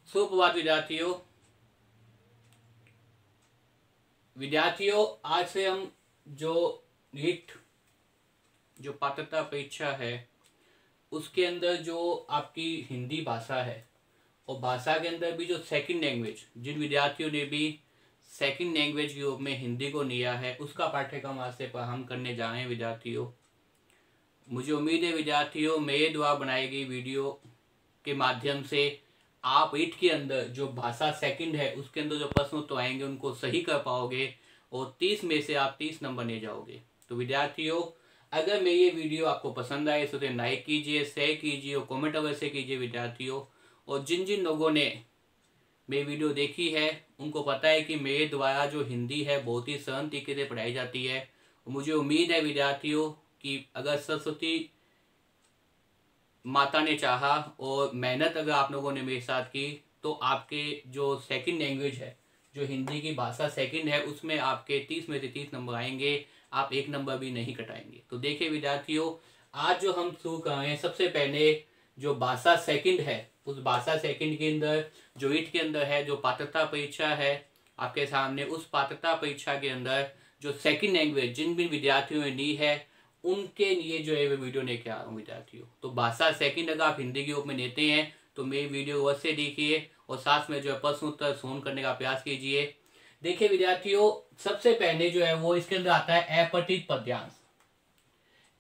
सुप्रभात विद्यार्थियों, आज से हम जो नीट जो पात्रता परीक्षा है उसके अंदर जो आपकी हिंदी भाषा है और भाषा के अंदर भी जो सेकंड लैंग्वेज, जिन विद्यार्थियों ने भी सेकंड लैंग्वेज के रूप में हिंदी को लिया है, उसका पाठ्यक्रम आज से हम करने जा रहे हैं विद्यार्थियों। मुझे उम्मीद है विद्यार्थियों, मेरे द्वारा बनाई गई वीडियो के माध्यम से आप ईट के अंदर जो भाषा सेकंड है उसके अंदर जो प्रश्न उत्तर आएंगे उनको सही कर पाओगे और 30 में से आप 30 नंबर ले जाओगे। तो विद्यार्थियों, अगर मेरी ये वीडियो आपको पसंद आए तो उसे लाइक कीजिए, शेयर कीजिए और कमेंट अवश्य कीजिए विद्यार्थियों। और जिन जिन लोगों ने मेरी वीडियो देखी है उनको पता है कि मेरे द्वारा जो हिंदी है बहुत ही सरल तरीके से पढ़ाई जाती है। मुझे उम्मीद है विद्यार्थियों कि अगर सरस्वती माता ने चाहा और मेहनत अगर आप लोगों ने मेरे साथ की तो आपके जो सेकंड लैंग्वेज है, जो हिंदी की भाषा सेकंड है, उसमें आपके 30 में से 30 नंबर आएंगे, आप एक नंबर भी नहीं कटाएंगे। तो देखिए विद्यार्थियों, आज जो हम शुरू कर रहे हैं, सबसे पहले जो भाषा सेकंड है उस भाषा सेकंड के अंदर जो ईट के अंदर है जो पात्रता परीक्षा है आपके सामने, उस पात्रता परीक्षा के अंदर जो सेकंड लैंग्वेज जिन भी विद्यार्थियों ने ली है उनके लिए जो है वो वीडियो लेके आ रहा हूँ विद्यार्थियों। तो भाषा सेकंड अगर आप हिंदी के रूप में लेते हैं तो मेरी वीडियो अवश्य देखिए और साथ में जो है प्रश्न उत्तर सोल्व करने का प्रयास कीजिए। देखिए विद्यार्थियों, सबसे पहले जो है वो इसके अंदर आता है अपठित पद्यांश।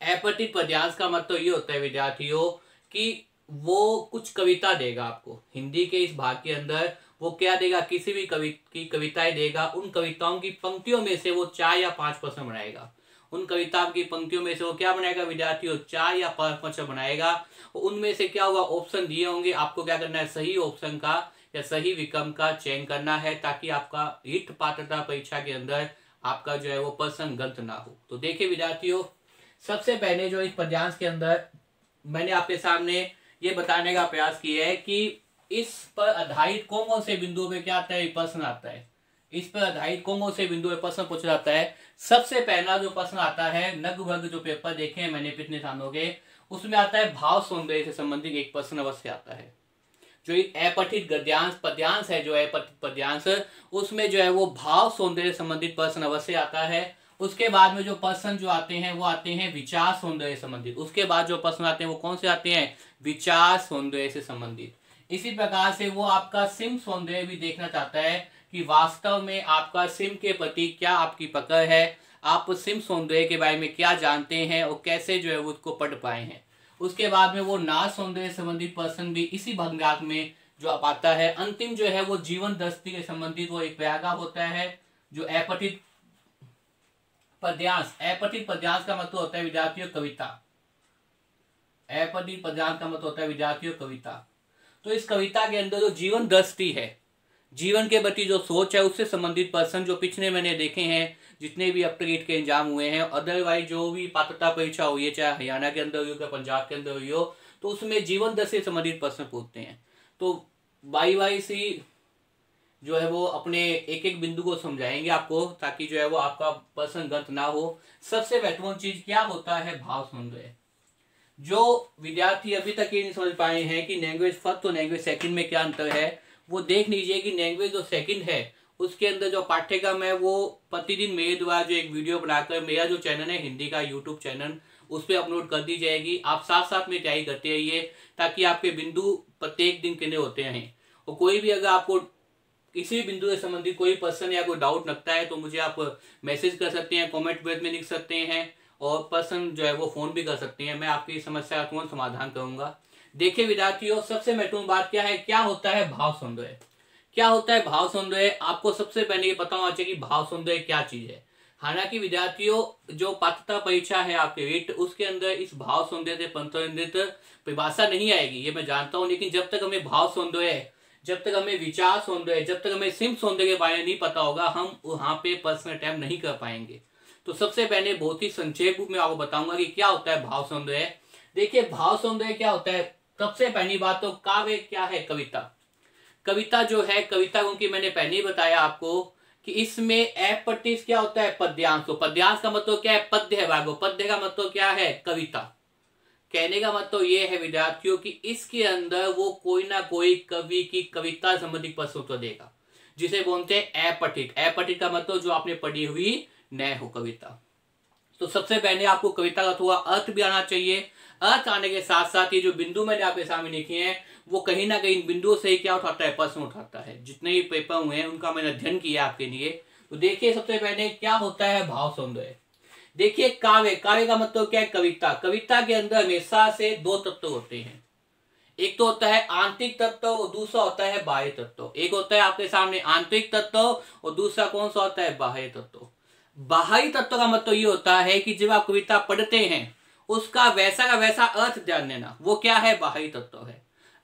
अपठित पद्यांश का मतलब ये होता है विद्यार्थियों कि वो कुछ कविता देगा आपको हिंदी के इस भाग के अंदर। वो क्या देगा, किसी भी कविताएं देगा। उन कविताओं की पंक्तियों में से वो 4 या 5 प्रश्न बनाएगा। उन कविताओं की पंक्तियों में से वो क्या बनाएगा विद्यार्थियों, 4 या 5 प्रश्न बनाएगा। उनमें से क्या होगा, ऑप्शन दिए होंगे, आपको क्या करना है, सही ऑप्शन का या सही विकल्प का चयन करना है ताकि आपका ईट पात्रता परीक्षा के अंदर आपका जो है वो प्रश्न गलत ना हो। तो देखिए विद्यार्थियों, सबसे पहले जो इस पद्यांश के अंदर मैंने आपके सामने ये बताने का प्रयास किया है कि इस पर आधारित कौन कौन से बिंदुओं पे क्या आता है, प्रश्न आता है। इस पर आधारित कौन कौन से बिंदु पे प्रश्न पूछा जाता है। सबसे पहला जो प्रश्न आता है, लगभग जो पेपर देखे हैं मैंने पिछले सालों के, उसमें आता है भाव सौंदर्य से संबंधित एक प्रश्न अवश्य आता है। जो अपठित गद्यांश पद्यांश है, जो अपठित पद्यांश, उसमें जो है वो भाव सौंदर्य संबंधित प्रश्न अवश्य आता है। उसके बाद में जो प्रश्न जो आते हैं वो आते हैं विचार सौंदर्य संबंधित। उसके बाद जो प्रश्न आते हैं वो कौन से आते हैं, विचार सौंदर्य से संबंधित। इसी प्रकार से वो आपका सिम सौंदर्य भी देखना चाहता है कि वास्तव में आपका सिम के प्रति क्या आपकी पकड़ है, आप सिम सौंदर्य के बारे में क्या जानते हैं और कैसे जो है वो उसको पढ़ पाए हैं। उसके बाद में वो नाच सौंदर्य संबंधित प्रश्न भी इसी भाग में जो आप आता है। अंतिम जो है वो जीवन दृष्टि के संबंधित वो एक पैराग्राफ होता है जो अपठित पद्यांश। अपठित पद्यांश का मतलब होता है विद्यार्थियों कविता। अपठित पद्यांश का मतलब होता है विद्यार्थियों कविता। तो इस कविता के अंदर जो जीवन दृष्टि है, जीवन के प्रति जो सोच है, उससे संबंधित प्रश्न जो पिछले मैंने देखे हैं, जितने भी अब तक ईट के एग्जाम हुए हैं, अदरवाइज जो भी पात्रता परीक्षा हुई है, चाहे हरियाणा के अंदर हुई हो या पंजाब के अंदर हुई हो, तो उसमें जीवन दशा से संबंधित प्रश्न पूछते हैं। तो वाई सी जो है वो अपने एक एक बिंदु को समझाएंगे आपको ताकि जो है वो आपका प्रश्न गलत ना हो। सबसे महत्वपूर्ण चीज क्या होता है, भाव सौंदर्य। जो विद्यार्थी अभी तक ये नहीं समझ पाए हैं कि लैंग्वेज फर्स्ट और लैंग्वेज सेकंड में क्या अंतर है, वो देख लीजिए कि लैंग्वेज जो सेकंड है उसके अंदर जो पाठ्यक्रम है वो प्रतिदिन मेरे द्वारा जो एक वीडियो बनाकर मेरा जो चैनल है हिंदी का यूट्यूब चैनल, उस पर अपलोड कर दी जाएगी। आप साथ साथ में तैयारी करते रहिए ताकि आपके बिंदु प्रत्येक दिन क्लियर होते रहें। और कोई भी अगर आपको किसी भी बिंदु से संबंधित कोई प्रश्न या कोई डाउट लगता है तो मुझे आप मैसेज कर सकते हैं, कॉमेंट बॉक्स में लिख सकते हैं और प्रश्न जो है वो फोन भी कर सकते हैं। मैं आपकी समस्या का तुरंत समाधान करूंगा। देखिए विद्यार्थियों, सबसे महत्वपूर्ण बात क्या है, क्या होता है भाव सौंदर्य। क्या होता है भाव सौंदर्य, आपको सबसे पहले ये पता होना चाहिए कि भाव सौंदर्य क्या चीज है। हालांकि विद्यार्थियों, जो पात्रता परीक्षा है आपके रीट, उसके अंदर इस भाव सौंदर्य से संबंधित परिभाषा नहीं आएगी, ये मैं जानता हूं। लेकिन जब तक हमें भाव सौंदर्य, जब तक हमें विचार सौंदर्य, जब तक हमें सिम सौंदर्य के बारे में नहीं पता होगा, हम वहां पे प्रश्न अटेम्प्ट नहीं कर पाएंगे। तो सबसे पहले बहुत ही संक्षेप रूप में आपको बताऊंगा कि क्या होता है भाव सौंदर्य। देखिए भाव सौंदर्य क्या होता है, सबसे पहली बात तो काव्य क्या है, कविता। कविता जो है, कविता क्योंकि मैंने पहले ही बताया आपको कि इसमें अपठित क्या होता है, पद्यांश। तो पद्यांश का मतलब क्या है, पद्य है भागो। पद्य का मतलब क्या है, कविता। कहने का मतलब ये है विद्यार्थियों कि इसके अंदर वो कोई ना कोई कवि की कविता संबंधी प्रश्न उत्तर देगा, जिसे बोलते हैं अपठित। अपठित का मतलब जो आपने पढ़ी हुई न हो कविता। तो सबसे पहले आपको कविता का थोड़ा अर्थ भी आना चाहिए। अर्थ आने के साथ साथ ये जो बिंदु मैंने आपके सामने लिखे हैं वो कहीं ना कहीं बिंदुओं से ही क्या उठाता है, प्रश्न उठाता है। जितने भी पेपर हुए हैं उनका मैंने अध्ययन किया आपके लिए। तो देखिए सबसे पहले क्या होता है भाव सौंदर्य। देखिए काव्य, काव्य का मतलब क्या है, कविता। कविता के अंदर हमेशा से दो तत्व होते हैं, एक तो होता है आंतरिक तत्व और दूसरा होता है बाह्य तत्व। एक होता है आपके सामने आंतरिक तत्व और दूसरा कौन सा होता है, बाह्य तत्व। बाह्य तत्व का मतलब ये होता है कि जब आप कविता पढ़ते हैं उसका वैसा का वैसा अर्थ ध्यान देना, वो क्या है, बाह्य तत्व है।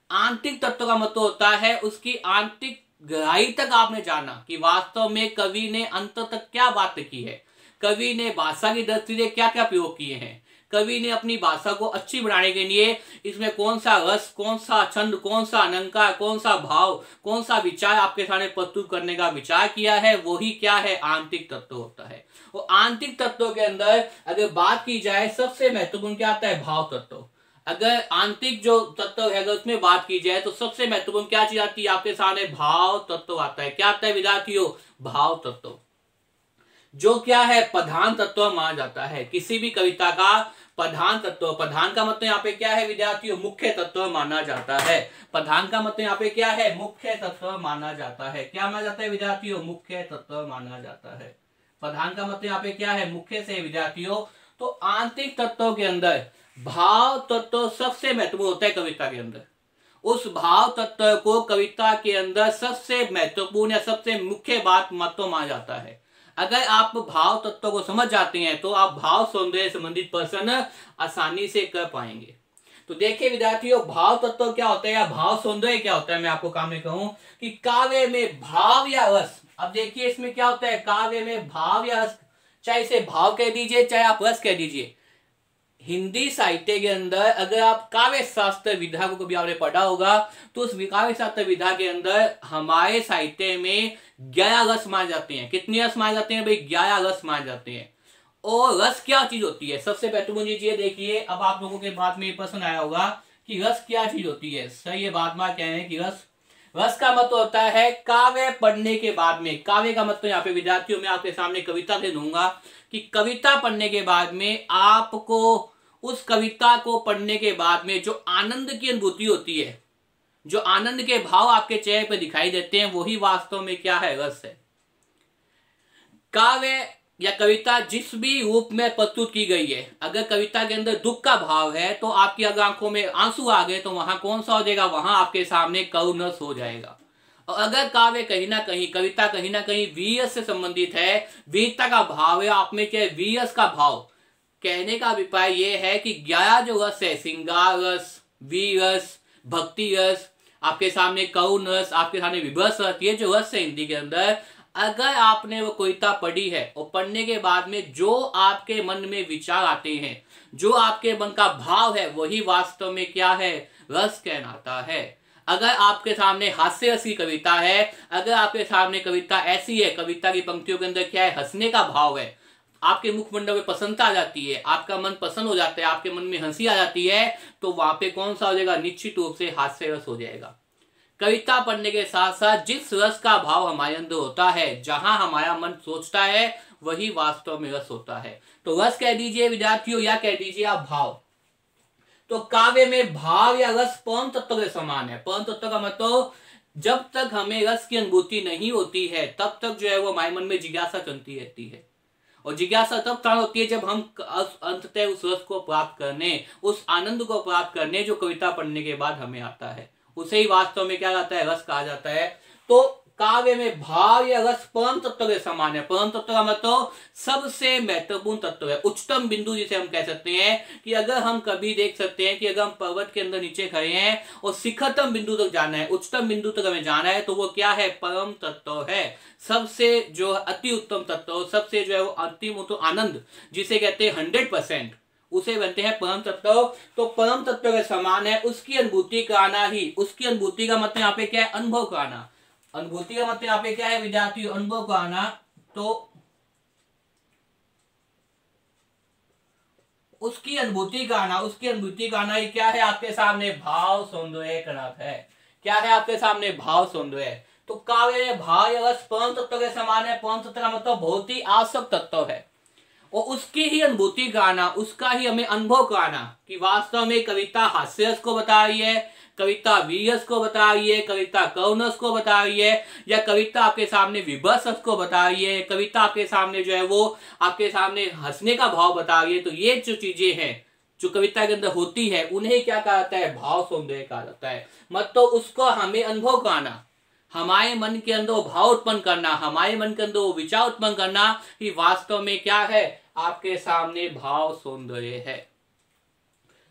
आंतरिक तत्व का मतलब होता है उसकी आंतरिक गहराई तक आपने जाना कि वास्तव में कवि ने अंत तक क्या बात की है, कवि ने भाषा की दृष्टि से क्या क्या प्रयोग किए हैं, कवि ने अपनी भाषा को अच्छी बनाने के लिए इसमें कौन सा रस, कौन सा छंद, कौन सा अलंकार, कौन सा भाव, कौन सा विचार आपके सामने प्रस्तुत करने का विचार किया है, वही क्या है, आंतरिक तत्व होता है। और आंतरिक तत्वों के अंदर अगर बात की जाए सबसे महत्वपूर्ण क्या आता है, भाव तत्व। अगर आंतरिक जो तत्व है अगर उसमें बात की जाए तो सबसे महत्वपूर्ण क्या चीज आती है आपके सामने, भाव तत्व आता है। क्या आता है विद्यार्थियों, भाव तत्व, जो क्या है प्रधान तत्व माना जाता है किसी भी कविता का। प्रधान तत्व, प्रधान का मतलब यहाँ पे क्या है विद्यार्थियों, मुख्य तत्व माना जाता है। प्रधान का मतलब यहाँ पे क्या है, मुख्य तत्व माना जाता है। क्या माना जाता है विद्यार्थियों, मुख्य तत्व माना जाता है। प्रधान का मतलब यहाँ पे क्या है, मुख्य से विद्यार्थियों। तो आंतरिक तत्वों के अंदर भाव तत्व सबसे महत्वपूर्ण होता है कविता के अंदर। उस भाव तत्व को कविता के अंदर सबसे महत्वपूर्ण या सबसे मुख्य बात महत्व माना जाता है। अगर आप भाव तत्व को समझ जाते हैं तो आप भाव सौंदर्य संबंधित प्रश्न आसानी से कर पाएंगे। तो देखिए विद्यार्थियों, भाव तत्व क्या होता है या भाव सौंदर्य क्या होता है, मैं आपको काम में कहूं कि काव्य में भाव या रस। अब देखिए इसमें क्या होता है, काव्य में भाव या रस, चाहे इसे भाव कह दीजिए चाहे आप रस कह दीजिए। हिंदी साहित्य के अंदर अगर आप काव्य शास्त्र विधा को कभी आपने पढ़ा होगा तो उस काव्य शास्त्र विधा के अंदर हमारे साहित्य में 11 रस माने जाते हैं। कितने रस माने जाते हैं भाई, 11 रस माने जाते हैं। और रस क्या चीज होती है, सबसे महत्वपूर्ण चीज ये देखिए। अब आप लोगों के बाद में प्रश्न आया होगा कि रस क्या चीज होती है। सही है, बात में क्या है कि रस, रस का मतलब होता है काव्य पढ़ने के बाद में। काव्य का मतलब यहाँ पे विद्यार्थियों में आपके सामने कविता से दूंगा कि कविता पढ़ने के बाद में आपको उस कविता को पढ़ने के बाद में जो आनंद की अनुभूति होती है, जो आनंद के भाव आपके चेहरे पर दिखाई देते हैं, वही वास्तव में क्या है, रस है। काव्य या कविता जिस भी रूप में प्रस्तुत की गई है, अगर कविता के अंदर दुख का भाव है तो आपकी अगर आंखों में आंसू आ गए तो वहां कौन सा हो जाएगा, वहां आपके सामने करुण रस हो जाएगा। और अगर काव्य कहीं ना कहीं, कविता कहीं ना कहीं वीर से संबंधित है, वीरता का भाव है, आप में क्या वीर का भाव, कहने का अभिप्राय यह है कि 11 जो रस है, श्रृंगार रस, वीर रस, भक्ति रस, आपके सामने करुण रस, आपके सामने विभस रस, ये जो रस है हिंदी के अंदर, अगर आपने वो कविता पढ़ी है और पढ़ने के बाद में जो आपके मन में विचार आते हैं, जो आपके मन का भाव है, वही वास्तव में क्या है, रस कहलाता है। अगर आपके सामने हास्य रस की कविता है, अगर आपके सामने कविता ऐसी है, कविता की पंक्तियों के अंदर क्या है, हंसने का भाव है, आपके मुखमंडल में प्रसन्नता आ जाती है, आपका मन प्रसन्न हो जाता है, आपके मन में हंसी आ जाती है, तो वहां पे कौन सा हो जाएगा, निश्चित रूप से हास्य रस हो जाएगा। कविता पढ़ने के साथ साथ जिस रस का भाव हमारे अंदर होता है, जहां हमारा मन सोचता है, वही वास्तव में रस होता है। तो रस कह दीजिए विद्यार्थियों या कह दीजिए आप भाव। तो काव्य में भाव या रस परम तत्व के समान है। परम तत्व का मतलब जब तक हमें रस की अनुभूति नहीं होती है तब तक जो है वो हमारे मन में जिज्ञासा चलती रहती है। और जिज्ञासा तब प्राण होती है जब हम अंततः उस रस को प्राप्त करने, उस आनंद को प्राप्त करने जो कविता पढ़ने के बाद हमें आता है, उसे ही वास्तव में क्या कहता है, रस कहा जाता है। तो काव्य में भाव या रस परम तत्व के समान है। परम तत्व का मतलब सबसे महत्वपूर्ण तत्व है, उच्चतम बिंदु जिसे हम कह सकते हैं। कि अगर हम कभी देख सकते हैं कि अगर हम पर्वत के अंदर नीचे खड़े हैं और शिखरतम बिंदु तक जाना है, उच्चतम बिंदु तक हमें जाना है, तो वो क्या है, परम तत्व है। सबसे जो अति उत्तम तत्व, सबसे जो है वो अंतिम तो आनंद जिसे कहते हैं 100%, उसे बनते हैं परम तत्व। तो परम तत्व के समान है, उसकी अनुभूति कराना ही, उसकी अनुभूति का मतलब यहाँ पे क्या है, अनुभव कराना। अनुभूति का मतलब यहाँ पे क्या है विद्यार्थी, अनुभव कराना। तो उसकी अनुभूति का आना, उसकी अनुभूति का आना, ये क्या है आपके सामने? भाव सौंदर्य कनक है। क्या है आपके सामने? भाव सौंदर्य। तो काव्य में भाव या रस परम तत्व के समान है। परम तत्व का मतलब बहुत ही आवश्यक तत्व है, और उसकी ही अनुभूति कराना, उसका ही हमें अनुभव कराना कि वास्तव में कविता हास्यरस को बता रही है, कविता वीरस को बता रही है, कविता करुणस को बता रही है, या कविता आपके सामने विभत्स को बता रही है, कविता आपके सामने जो है वो आपके सामने हंसने का भाव बता रही है। तो ये जो चीजें हैं जो कविता के अंदर होती है, उन्हें क्या कहा जाता है? भाव सौंदर्य कहा जाता है। मतलब उसको हमें अनुभव कराना, हमारे मन के अंदर भाव उत्पन्न करना, हमारे मन के अंदर विचार उत्पन्न करना कि वास्तव में क्या है आपके सामने? भाव सौंदर्य है।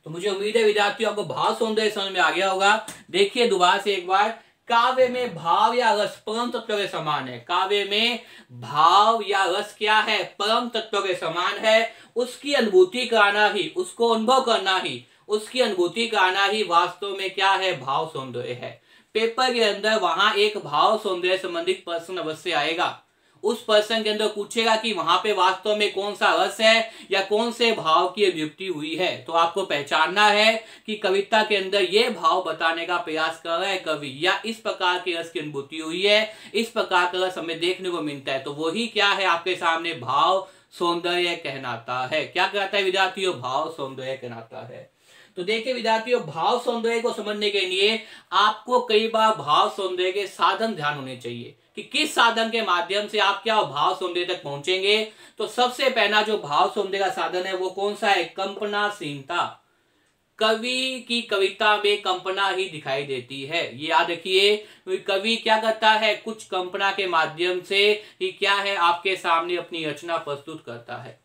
तो मुझे उम्मीद है विद्यार्थियों आपको भाव सौंदर्य समझ में आ गया होगा। देखिए दोबारा से एक बार, काव्य में भाव या रस परम तत्व के समान है। काव्य में भाव या रस क्या है? परम तत्व के समान है। उसकी अनुभूति कराना ही, उसको अनुभव करना ही, उसकी अनुभूति कराना ही वास्तव में क्या है? भाव सौंदर्य है। पेपर के अंदर वहां एक भाव सौंदर्य संबंधित प्रश्न अवश्य आएगा। उस पर्सन के अंदर पूछेगा कि वहां पे वास्तव में कौन सा रस है या कौन से भाव की अभिव्यक्ति हुई है। तो आपको पहचानना है कि कविता के अंदर ये भाव बताने का प्रयास कर रहा है कवि, या इस प्रकार के रस की अनुभूति हुई है, इस प्रकार का रस हमें देखने को मिलता है। तो वही क्या है आपके सामने? भाव सौंदर्य कहलाता है। क्या कहता है विद्यार्थियों? भाव सौंदर्य कहलाता है। तो देखिए विद्यार्थियों, भाव सौंदर्य को समझने के लिए आपको कई बार भाव सौंदर्य के साधन ध्यान होने चाहिए कि किस साधन के माध्यम से आप क्या भाव सौंदर्य तक पहुंचेंगे। तो सबसे पहला जो भाव सौंदर्य का साधन है वो कौन सा है? कंपनाशीलता। कवि की कविता में कंपना ही दिखाई देती है। ये याद रखिए, कवि क्या करता है? कुछ कंपना के माध्यम से ही क्या है आपके सामने अपनी रचना प्रस्तुत करता है।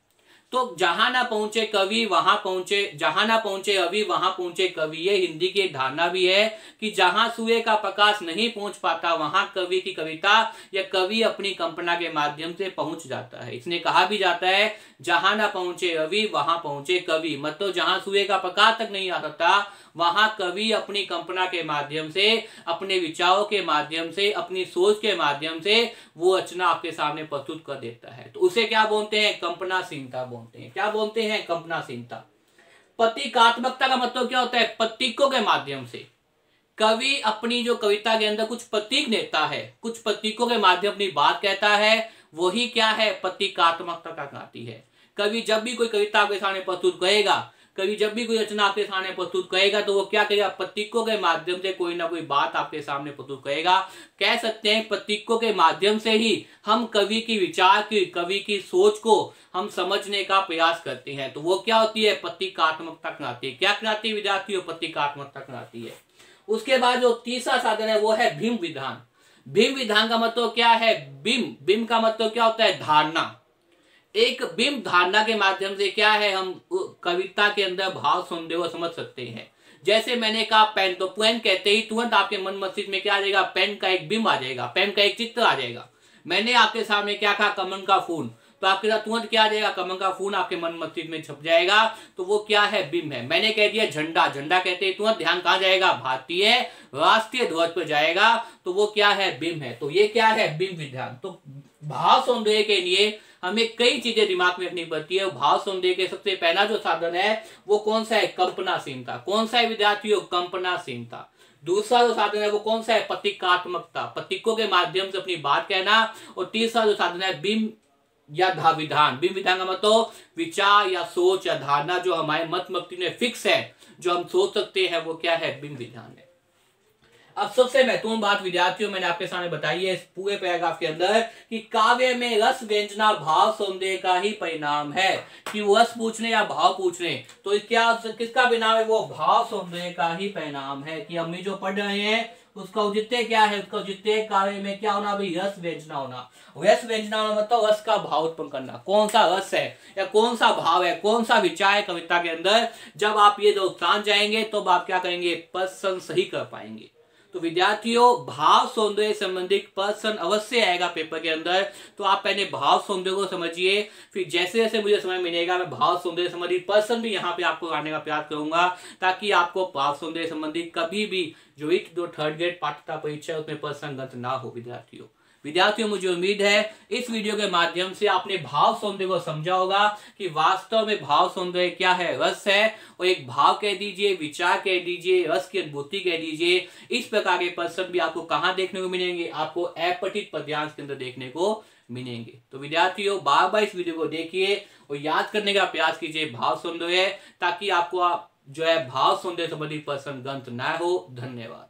तो जहां ना पहुंचे कवि वहां पहुंचे, जहां ना पहुंचे अवि वहां पहुंचे कवि। ये हिंदी की एक धारणा भी है कि जहां सूर्य का प्रकाश नहीं पहुंच पाता वहां कवि की कविता या कवि अपनी कल्पना के माध्यम से पहुंच जाता है। इसने कहा भी जाता है जहां ना पहुंचे अवि वहां पहुंचे कवि। मतलब जहां सूर्य का प्रकाश तक नहीं आ सकता वहां कवि अपनी कल्पना के माध्यम से, अपने विचारों के माध्यम से, अपनी सोच के माध्यम से वो रचना आपके सामने प्रस्तुत कर देता है। तो उसे क्या बोलते हैं? कंपनाशीलता बोलते हैं। क्या बोलते हैं? कंपनाशीलता। प्रतीकात्मकता का मतलब क्या होता है? प्रतीकों के माध्यम से कवि अपनी जो कविता के अंदर कुछ प्रतीक देता है, कुछ प्रतीकों के माध्यम अपनी बात कहता है, वही क्या है? प्रतीकात्मकता का कहती है। कवि जब भी कोई कविता आपके सामने प्रस्तुत करेगा, कवि जब भी कोई रचना आपके सामने प्रस्तुत करेगा, तो वो क्या करेगा? प्रतीकों के माध्यम से कोई ना कोई बात आपके सामने प्रस्तुत करेगा। कह सकते हैं प्रतीकों के माध्यम से ही हम कवि की विचार की, कवि की सोच को हम समझने का प्रयास करते हैं। तो वो क्या होती है? प्रतीकात्मकता कहलाती है। क्या कहलाती है विद्यार्थियों? प्रतीकात्मकता कहलाती है। उसके बाद जो तीसरा साधन है वो है भीम विधान। भीम विधान का मतलब क्या है? बिंब का मतलब क्या होता है? धारणा। एक बिंब धारणा के माध्यम से क्या है हम कविता के अंदर भाव सौंदर्य को समझ सकते हैं। जैसे मैंने कहा पेन, तो पेन कहते ही तुरंत आपके मन मस्तिष्क में क्या आ जाएगा? पेन का एक बिंब आ जाएगा, पेन का एक चित्र आ जाएगा। मैंने आपके सामने क्या कहा? कमल का फूल, तो आपके साथ तुरंत क्या आ जाएगा? कमल का फूल आपके मन मस्तिष्क में छप जाएगा। तो वो क्या है? बिंब है। मैंने कह दिया झंडा, झंडा कहते ही तुरंत ध्यान कहां जाएगा? भारतीय राष्ट्रीय ध्वज पर जाएगा। तो वो क्या है? बिंब है। तो ये क्या है? बिंब विधान। तो भाव सौंदर्य के लिए हमें कई चीजें दिमाग में रखनी पड़ती है। भाव सौंदर्य के सबसे पहला जो साधन है वो कौन सा है? कंपनाशीलता। कौन सा है विद्यार्थियों? कंपनाशीलता। दूसरा जो साधन है वो कौन सा है? प्रतीकात्मकता, प्रतीकों के माध्यम से अपनी बात कहना। और तीसरा जो साधन है बिंब या विधान। बिंब विधान का मतलब विचार या सोच या धारणा जो हमारे मत मस्तिष्क में फिक्स है, जो हम सोच सकते हैं, वो क्या है? बिंब विधान है। अब सबसे महत्वपूर्ण बात विद्यार्थियों मैंने आपके सामने बताई है इस पूरे पैराग्राफ के अंदर कि काव्य में रस व्यंजना भाव सौंदर्य का ही परिणाम है। कि वो रस पूछने या भाव पूछने, तो क्या किसका परिणाम है? वो भाव सौंदर्य का ही परिणाम है। कि हम जो पढ़ रहे हैं उसका औचित्य क्या है? उसका औचित्य काव्य में क्या होना भाई? रस व्यंजना होना। रस व्यंजना होना मतलब रस का भाव उत्पन्न करना। कौन सा रस है या कौन सा भाव है, कौन सा विचार है कविता के अंदर। जब आप ये दो जान जाएंगे तो आप क्या करेंगे? प्रश्न सही कर पाएंगे। तो विद्यार्थियों भाव सौंदर्य संबंधित प्रश्न अवश्य आएगा पेपर के अंदर। तो आप पहले भाव सौंदर्य को समझिए, फिर जैसे जैसे मुझे समय मिलेगा मैं भाव सौंदर्य संबंधित प्रश्न भी यहाँ पे आपको लाने का प्रयास करूंगा, ताकि आपको भाव सौंदर्य संबंधित कभी भी जो 1 2 3rd ग्रेड पात्रता परीक्षा उसमें प्रश्न गलत ना हो विद्यार्थियों। विद्यार्थियों, मुझे उम्मीद है इस वीडियो के माध्यम से आपने भाव सौंदर्य को समझा होगा कि वास्तव में भाव सौंदर्य क्या है। रस है, और एक भाव कह दीजिए, विचार कह दीजिए, रस की अनुभूति कह दीजिए। इस प्रकार के प्रश्न भी आपको कहां देखने को मिलेंगे? आपको अपठित पद्यांश के अंदर देखने को मिलेंगे। तो विद्यार्थियों, बार बार इस वीडियो को देखिए और याद करने का प्रयास कीजिए भाव सौंदर्य, ताकि आपको जो है भाव सौंदर्य संबंधित प्रश्न गंत न हो। धन्यवाद।